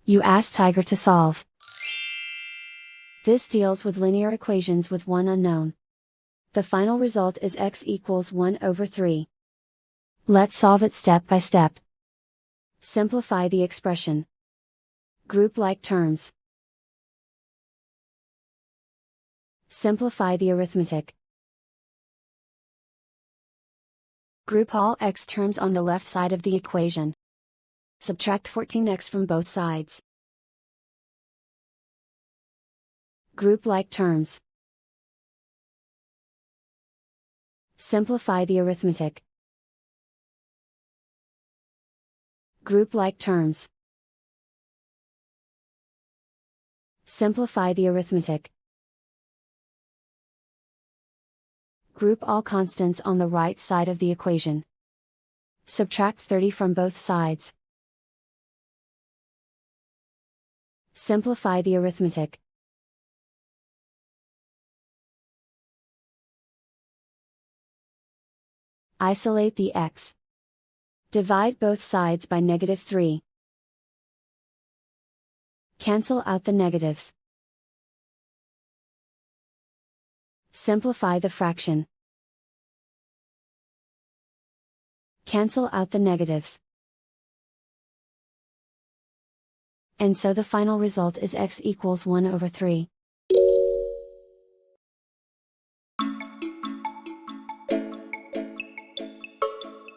You ask Tiger to solve. This deals with linear equations with one unknown. The final result is x equals 1/3. Let's solve it step by step. Simplify the expression. Group like terms. Simplify the arithmetic. Group all x terms on the left side of the equation. Subtract 14x from both sides. Group like terms. Simplify the arithmetic. Group like terms. Simplify the arithmetic. Group all constants on the right side of the equation. Subtract 30 from both sides. Simplify the arithmetic. Isolate the x. Divide both sides by -3. Cancel out the negatives. Simplify the fraction. Cancel out the negatives. And so the final result is x equals 1/3.